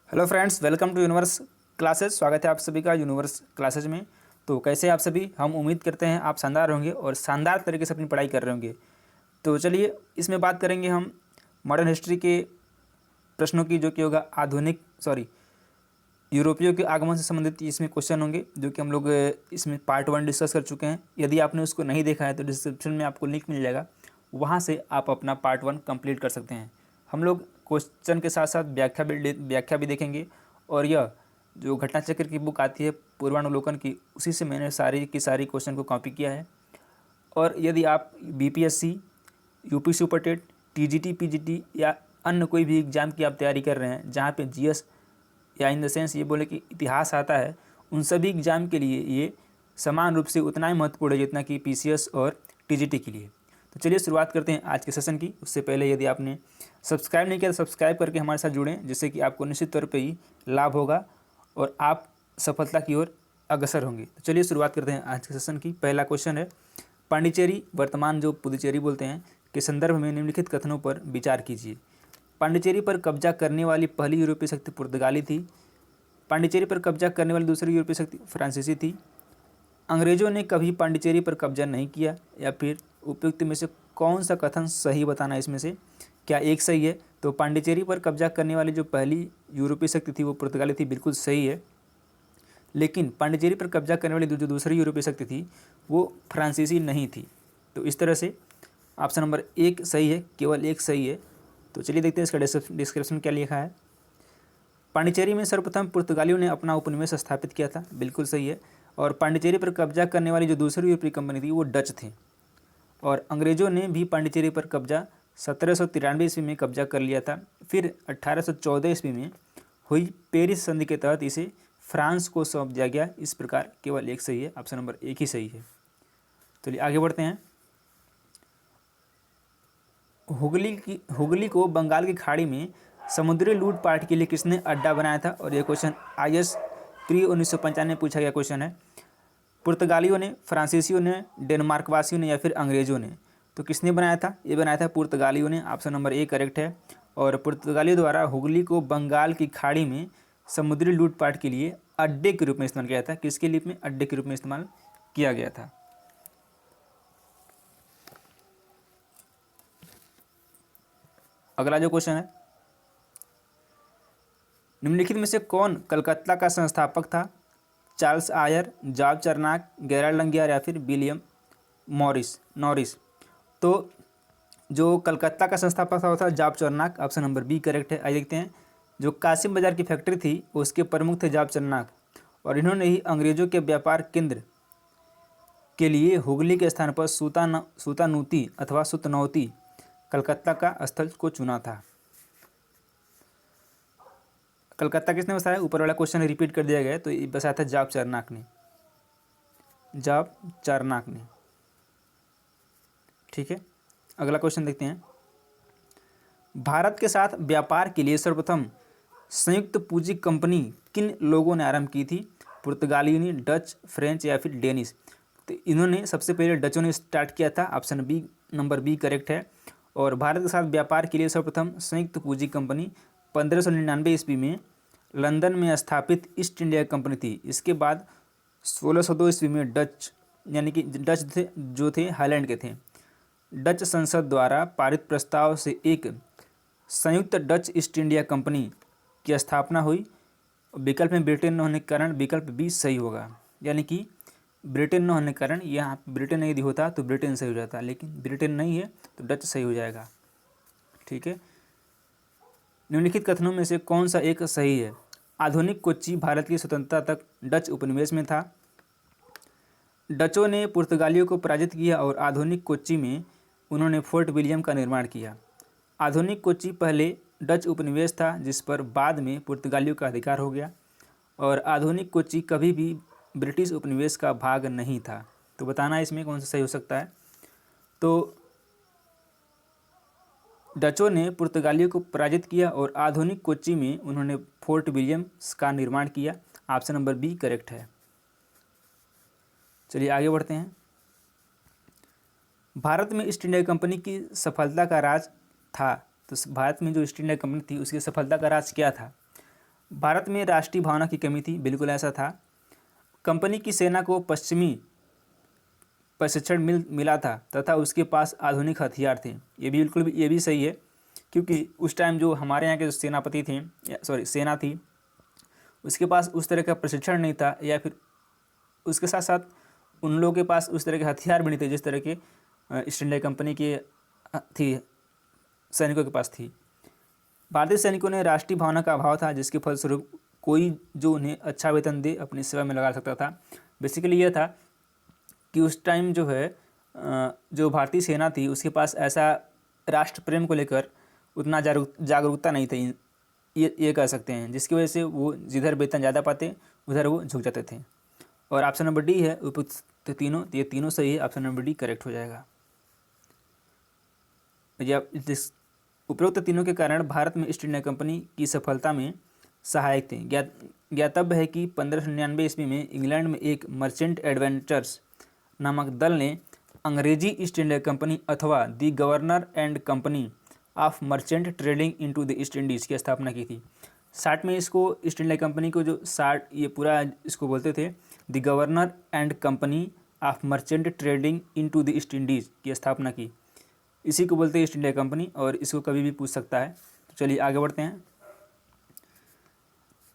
Hello friends, welcome to Universe Classes. स्वागत है आप सभी का यूनिवर्स क्लासेस में। तो कैसे आप सभी? हम उम्मीद करते हैं आप शानदार होंगे और शानदार तरीके से अपनी पढ़ाई कर रहे होंगे। तो चलिए इसमें बात करेंगे हम मॉडर्न हिस्ट्री के प्रश्नों की, जो कि होगा यूरोपियों के आगमन से संबंधित इसमें क्वेश्चन होंगे, जो कि हम लोग इसमें पार्ट 1 डिस्कस कर चुके हैं। यदि आपने उसको नहीं देखा है तो डिस्क्रिप्शन में आपको लिंक मिल जाएगा, वहाँ से आप अपना पार्ट 1 कंप्लीट कर सकते हैं। हम लोग क्वेश्चन के साथ साथ व्याख्या भी देखेंगे, और यह जो घटना चक्र की बुक आती है पूर्वानुलोकन की, उसी से मैंने सारी की सारी क्वेश्चन को कॉपी किया है। और यदि आप BPSC, UP Super TET, TGT, PGT या अन्य कोई भी एग्ज़ाम की आप तैयारी कर रहे हैं जहाँ पे जीएस या इन द सेंस ये बोले कि इतिहास आता है, उन सभी एग्ज़ाम के लिए ये समान रूप से उतना ही महत्वपूर्ण है जितना कि पीसीएस और टीजीटी के लिए। तो चलिए शुरुआत करते हैं आज के सेशन की। उससे पहले यदि आपने सब्सक्राइब नहीं किया तो सब्सक्राइब करके हमारे साथ जुड़ें, जिससे कि आपको निश्चित तौर पे ही लाभ होगा और आप सफलता की ओर अग्रसर होंगे। तो चलिए शुरुआत करते हैं आज के सेशन की। पहला क्वेश्चन है, पांडिचेरी, वर्तमान जो पुदुचेरी बोलते हैं, के संदर्भ में निम्नलिखित कथनों पर विचार कीजिए। पांडिचेरी पर कब्जा करने वाली पहली यूरोपीय शक्ति पुर्तगाली थी। पांडिचेरी पर कब्जा करने वाली दूसरी यूरोपीय शक्ति फ्रांसीसी थी। अंग्रेजों ने कभी पांडिचेरी पर कब्जा नहीं किया। या फिर उपयुक्त में से कौन सा कथन सही बताना है इसमें से? क्या एक सही है? तो पांडिचेरी पर कब्जा करने वाली जो पहली यूरोपीय शक्ति थी वो पुर्तगाली थी, बिल्कुल सही है। लेकिन पांडिचेरी पर कब्जा करने वाली जो दूसरी यूरोपीय शक्ति थी वो फ्रांसीसी नहीं थी। तो इस तरह से ऑप्शन नंबर 1 सही है, केवल एक सही है। तो चलिए देखते हैं इसका डिस्क्रिप्शन क्या लिखा है। पांडिचेरी में सर्वप्रथम पुर्तगालियों ने अपना उपनिवेश स्थापित किया था, बिल्कुल सही है। और पांडिचेरी पर कब्जा करने वाली जो दूसरी यूरोपीय कंपनी थी वो डच थी। और अंग्रेज़ों ने भी पांडिचेरी पर कब्जा 1793 ईस्वी में कब्जा कर लिया था। फिर 1814 ईस्वी में हुई पेरिस संधि के तहत इसे फ्रांस को सौंप दिया गया। इस प्रकार केवल एक सही है, ऑप्शन नंबर 1 ही सही है। चलिए आगे बढ़ते हैं। हुगली को बंगाल की खाड़ी में समुद्री लूटपाट के लिए किसने अड्डा बनाया था? और यह क्वेश्चन IAS प्री 1995 में पूछा गया क्वेश्चन है। पुर्तगालियों ने, फ्रांसीसियों ने, डेनमार्क वासियों ने या फिर अंग्रेजों ने? तो किसने बनाया था? ये बनाया था पुर्तगालियों ने, ऑप्शन नंबर 1 करेक्ट है। और पुर्तगालियों द्वारा हुगली को बंगाल की खाड़ी में समुद्री लूटपाट के लिए अड्डे के रूप में इस्तेमाल किया था। किसके लिए में? अड्डे के रूप में इस्तेमाल किया गया था। अगला जो क्वेश्चन है, निम्नलिखित में से कौन कलकत्ता का संस्थापक था? चार्ल्स आयर, जॉर्ज चर्नाक, गेराल्ड लंगियर या फिर विलियम नॉरिस? तो जो कलकत्ता का संस्थापक था वो था George Charnock, option number B correct है। आइए देखते हैं। जो कासिम बाजार की फैक्ट्री थी उसके प्रमुख थे जॉर्ज चर्नाक, और इन्होंने ही अंग्रेजों के व्यापार केंद्र के लिए हुगली के स्थान पर सुतानूती अथवा सुतनौती कलकत्ता का स्थल को चुना था। कलकत्ता किसने बसाया? ऊपर वाला क्वेश्चन रिपीट कर दिया गया है, तो ये बसाया था जॉर्ज चर्नाक ने। ठीक है, अगला क्वेश्चन देखते हैं। भारत के साथ व्यापार के लिए सर्वप्रथम संयुक्त पूंजी कंपनी किन लोगों ने आरंभ की थी? पुर्तगालियों ने, डच, फ्रेंच या फिर डेनिश? तो इन्होंने सबसे पहले डचों ने स्टार्ट किया था, option B number B correct है। और भारत के साथ व्यापार के लिए सर्वप्रथम संयुक्त पूंजी कंपनी 1599 ईस्वी में लंदन में स्थापित ईस्ट इंडिया कंपनी थी। इसके बाद 1602 ईस्वी में डच, यानी कि डच थे जो थे हाईलैंड के थे, डच संसद द्वारा पारित प्रस्ताव से एक संयुक्त डच ईस्ट इंडिया कंपनी की स्थापना हुई। विकल्प में ब्रिटेन न होने के कारण विकल्प बी सही होगा, यानी कि ब्रिटेन न होने के कारण, यहाँ ब्रिटेन यदि होता तो ब्रिटेन सही हो जाता, लेकिन ब्रिटेन नहीं है तो डच सही हो जाएगा। ठीक है, निम्नलिखित कथनों में से कौन सा एक सही है? आधुनिक कोच्चि भारत की स्वतंत्रता तक डच उपनिवेश में था। डचों ने पुर्तगालियों को पराजित किया और आधुनिक कोच्चि में उन्होंने फोर्ट विलियम का निर्माण किया। आधुनिक कोच्चि पहले डच उपनिवेश था जिस पर बाद में पुर्तगालियों का अधिकार हो गया। और आधुनिक कोच्चि कभी भी ब्रिटिश उपनिवेश का भाग नहीं था। तो बताना इसमें कौन सा सही हो सकता है? तो डचों ने पुर्तगालियों को पराजित किया और आधुनिक कोच्चि में उन्होंने फोर्ट विलियम्स का निर्माण किया। ऑप्शन नंबर बी करेक्ट है। चलिए आगे बढ़ते हैं। भारत में ईस्ट इंडिया कंपनी की सफलता का राज था। तो भारत में जो ईस्ट इंडिया कंपनी थी उसकी सफलता का राज क्या था? भारत में राष्ट्रीय भावना की कमी थी, बिल्कुल ऐसा था। कंपनी की सेना को पश्चिमी प्रशिक्षण मिला था तथा उसके पास आधुनिक हथियार थे। ये भी बिल्कुल ये भी सही है, क्योंकि उस टाइम जो हमारे यहाँ के जो सेनापति थे, सेना थी, उसके पास उस तरह का प्रशिक्षण नहीं था, या फिर उसके साथ साथ उन लोगों के पास उस तरह के हथियार भी नहीं थे जिस तरह के ईस्ट इंडिया कंपनी के थी सैनिकों के पास थी। भारतीय सैनिकों ने राष्ट्रीय भावना का अभाव था, जिसके फलस्वरूप कोई जो उन्हें अच्छा वेतन दे अपनी सेवा में लगा सकता था। बेसिकली यह था कि उस टाइम जो है जो भारतीय सेना थी उसके पास ऐसा राष्ट्र प्रेम को लेकर उतना जागरूकता नहीं थी, ये कह सकते हैं, जिसकी वजह से वो जिधर वेतन ज़्यादा पाते उधर वो झुक जाते थे। और ऑप्शन नंबर डी है उपयुक्त तीनों, ये तीनों सही है, ऑप्शन नंबर डी करेक्ट हो जाएगा। उपरोक्त तीनों के कारण भारत में ईस्ट इंडिया कंपनी की सफलता में सहायक थे। ज्ञातव्य है कि 1599 ईस्वी में इंग्लैंड में एक मर्चेंट एडवेंचर्स नामक दल ने अंग्रेजी ईस्ट इंडिया कंपनी अथवा the governor and company of merchant trading into the East Indies की स्थापना की थी। 60 में इसको ईस्ट इंडिया कंपनी को जो 60 ये पूरा इसको बोलते थे the governor and company of merchant trading into the East Indies की स्थापना की। इसी को बोलते हैं ईस्ट इंडिया कंपनी, और इसको कभी भी पूछ सकता है। तो चलिए आगे बढ़ते हैं।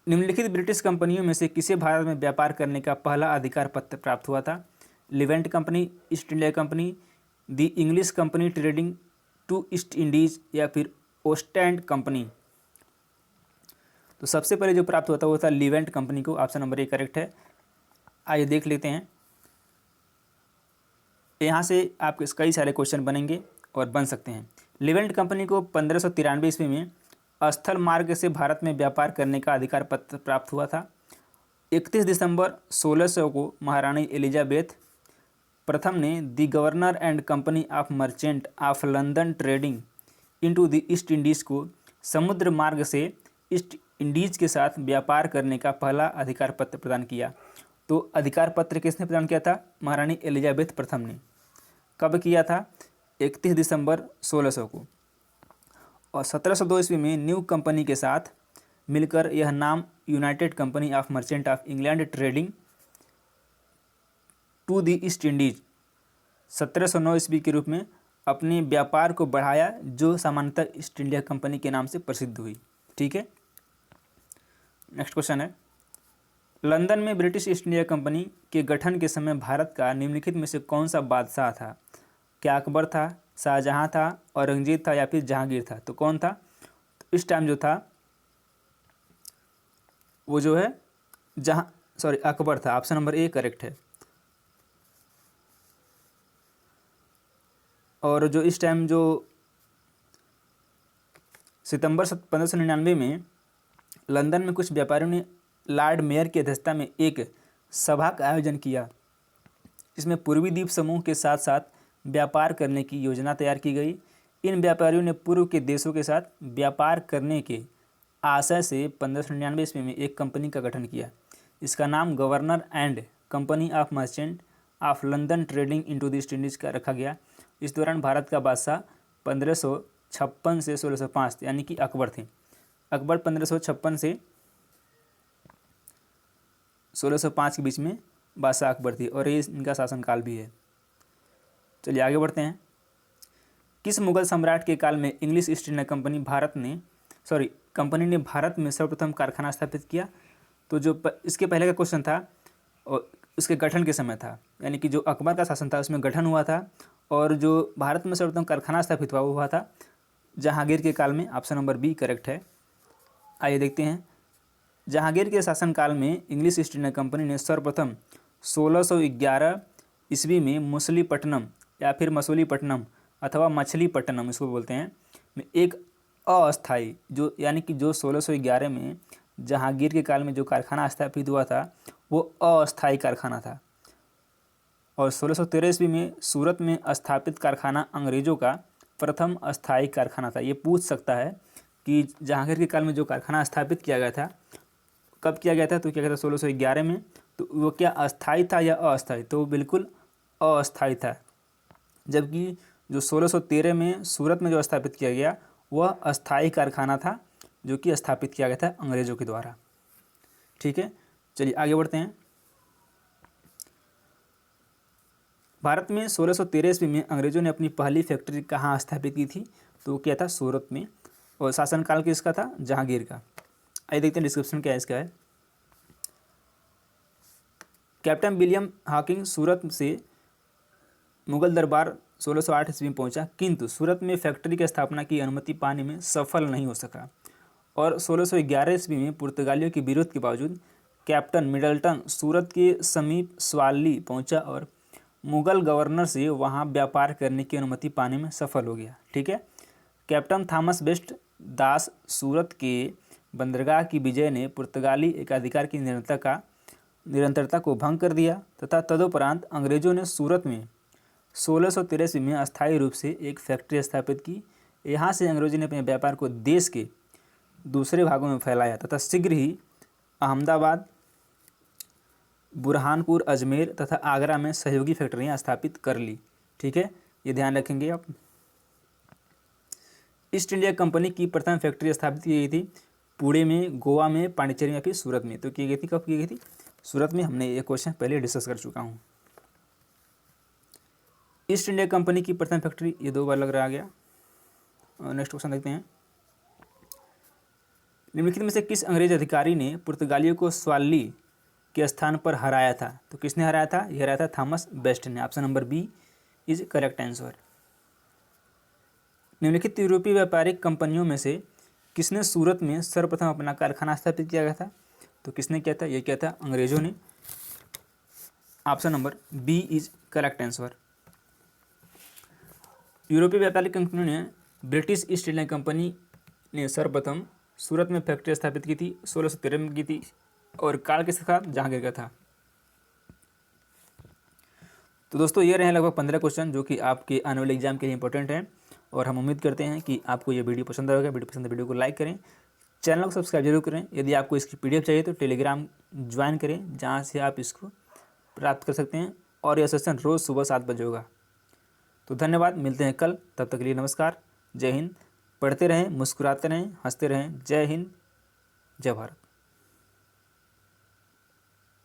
निम्नलिखित ब्रिटिश कंपनियों में से किसे भारत में व्यापार करने का पहला अधिकार पत्र प्राप्त हुआ था? Levant company, East India company, the English company trading to East Indies, या फिर ओस्टेंड कंपनी। तो सबसे पहले जो प्राप्त हुआ था वो था लिवेंट कंपनी को, ऑप्शन नंबर ए करेक्ट है। आइए देख लेते हैं। यहाँ से आपके कई सारे क्वेश्चन बनेंगे और बन सकते हैं। लिवेंट कंपनी को 1593 ईस्वी में स्थल मार्ग से भारत में व्यापार करने का अधिकार पत्र प्राप्त हुआ था। 31 दिसंबर 1600 को महारानी एलिजाबेथ प्रथम ने the governor and company of merchant of London trading into the East Indies को समुद्र मार्ग से ईस्ट इंडीज़ के साथ व्यापार करने का पहला अधिकार पत्र प्रदान किया। तो अधिकार पत्र किसने प्रदान किया था? महारानी एलिजाबेथ प्रथम ने। कब किया था? 31 दिसंबर 1600 को। और 1702 ईस्वी में न्यू कंपनी के साथ मिलकर यह नाम United company of merchant of England trading to the East Indies 1709 ईस्वी के रूप में अपने व्यापार को बढ़ाया, जो सामान्यतः ईस्ट इंडिया कंपनी के नाम से प्रसिद्ध हुई। ठीक है, नेक्स्ट क्वेश्चन है, लंदन में ब्रिटिश ईस्ट इंडिया कंपनी के गठन के समय भारत का निम्नलिखित में से कौन सा बादशाह था? क्या अकबर था, शाहजहां था, औरंगजेब था, या फिर जहांगीर था? तो कौन था? तो इस टाइम जो था वो जो है अकबर था। ऑप्शन नंबर ए करेक्ट है। और जो इस टाइम जो सितंबर 1599 में लंदन में कुछ व्यापारियों ने लॉर्ड मेयर की अध्यक्षता में एक सभा का आयोजन किया। इसमें पूर्वी द्वीप समूह के साथ साथ व्यापार करने की योजना तैयार की गई। इन व्यापारियों ने पूर्व के देशों के साथ व्यापार करने के आशय से 1599 ईस्वी में एक कंपनी का गठन किया। इसका नाम governor and company of merchant of London trading into the East Indies का रखा गया। इस दौरान भारत का बादशाह 1556 से 1605 यानी कि अकबर थे। अकबर 1556 से 1605 के बीच में बादशाह अकबर थी, और ये इनका शासनकाल भी है। चलिए आगे बढ़ते हैं। किस मुगल सम्राट के काल में इंग्लिश ईस्ट इंडिया कंपनी ने भारत में सर्वप्रथम कारखाना स्थापित किया? तो जो इसके पहले का क्वेश्चन था और उसके गठन के समय था, यानी कि जो अकबर का शासन था उसमें गठन हुआ था, और जो भारत में सर्वप्रथम कारखाना स्थापित हुआ था जहांगीर के काल में। ऑप्शन नंबर बी करेक्ट है। आइए देखते हैं। जहांगीर के शासनकाल में इंग्लिश ईस्ट इंडिया कंपनी ने सर्वप्रथम 1611 ईस्वी में मछलीपट्टनम या फिर मसूलीपट्टनम अथवा मछलीपट्टनम इसको बोलते हैं, में एक अस्थाई जो यानी कि जो 1611 में जहांगीर के काल में जो कारखाना स्थापित हुआ था वो अस्थाई कारखाना था। और 1613 ईस्वी में सूरत में स्थापित कारखाना अंग्रेज़ों का प्रथम अस्थाई कारखाना था। ये पूछ सकता है कि जहांगीर के काल में जो कारखाना स्थापित किया गया था कब किया गया था? तो किया गया था 1611 में। तो वो क्या अस्थाई था या अस्थाई? तो बिल्कुल अस्थाई था। जबकि जो 1613 में सूरत में जो स्थापित किया गया वह अस्थाई कारखाना था, जो कि स्थापित किया गया था अंग्रेज़ों के द्वारा। ठीक है, चलिए आगे बढ़ते हैं। भारत में 1613 ईस्वी में अंग्रेजों ने अपनी पहली फैक्ट्री कहाँ स्थापित की थी? तो क्या था? सूरत में। और शासनकाल किसका था? जहांगीर का। आइए देखते हैं डिस्क्रिप्शन क्या है इसका है। कैप्टन विलियम हॉकिंग सूरत से मुगल दरबार 1608 ईस्वी में पहुंचा, किंतु सूरत में फैक्ट्री की स्थापना की अनुमति पाने में सफल नहीं हो सका और 1611 ईस्वी में पुर्तगालियों के विरोध के बावजूद कैप्टन मिडल्टन सूरत के समीप स्वाली पहुंचा और मुगल गवर्नर से वहां व्यापार करने की अनुमति पाने में सफल हो गया। ठीक है। कैप्टन थॉमस बेस्ट दास सूरत के बंदरगाह की विजय ने पुर्तगाली एकाधिकार की निरंतरता को भंग कर दिया तथा तदुपरांत अंग्रेजों ने सूरत में 1613 ईस्वी में अस्थायी रूप से एक फैक्ट्री स्थापित की। यहाँ से अंग्रेजों ने अपने व्यापार को देश के दूसरे भागों में फैलाया तथा शीघ्र ही अहमदाबाद, बुरहानपुर, अजमेर तथा आगरा में सहयोगी फैक्ट्रियाँ स्थापित कर ली। ठीक है, ये ध्यान रखेंगे आप। ईस्ट इंडिया कंपनी की प्रथम फैक्ट्री स्थापित की गई थी पुणे में, गोवा में, पांडिचेरी में, फिर सूरत में। तो की गई थी, कब की गई थी? सूरत में। हमने ये क्वेश्चन पहले डिस्कस कर चुका हूँ। ईस्ट इंडिया कंपनी की प्रथम फैक्ट्री, ये 2 बार लग रहा आ गया। नेक्स्ट क्वेश्चन देखते हैं। निम्नलिखित में से किस अंग्रेज अधिकारी ने पुर्तगालियों को स्वाली के स्थान पर हराया था? तो किसने हराया था? यह हराया था थॉमस बेस्ट ने। Option number B is correct answer. निम्नलिखित यूरोपीय व्यापारिक कंपनियों में से किसने सूरत में सर्वप्रथम अपना कारखाना स्थापित किया गया था? तो किसने किया था? यह किया था अंग्रेजों ने। Option number B is correct answer. यूरोपीय व्यापारिक कंपनियों ने ब्रिटिश ईस्ट इंडिया कंपनी ने सर्वप्रथम सूरत में फैक्ट्री स्थापित की थी, 1613 में की थी और काल किसका था? जहांगीर का था। तो दोस्तों ये रहे लगभग 15 क्वेश्चन जो कि आपके आने वाले एग्जाम के लिए इंपॉर्टेंट हैं और हम उम्मीद करते हैं कि आपको ये वीडियो पसंद आएगा। वीडियो पसंद है वीडियो को लाइक करें, चैनल को सब्सक्राइब जरूर करें। यदि आपको इसकी PDF चाहिए तो टेलीग्राम ज्वाइन करें, जहाँ से आप इसको प्राप्त कर सकते हैं और यह सेशन रोज़ सुबह 7 बजे होगा। तो धन्यवाद, मिलते हैं कल, तब तक के लिए नमस्कार, जय हिंद। पढ़ते रहें, मुस्कुराते रहें, हंसते रहें। जय हिंद, जय भारत।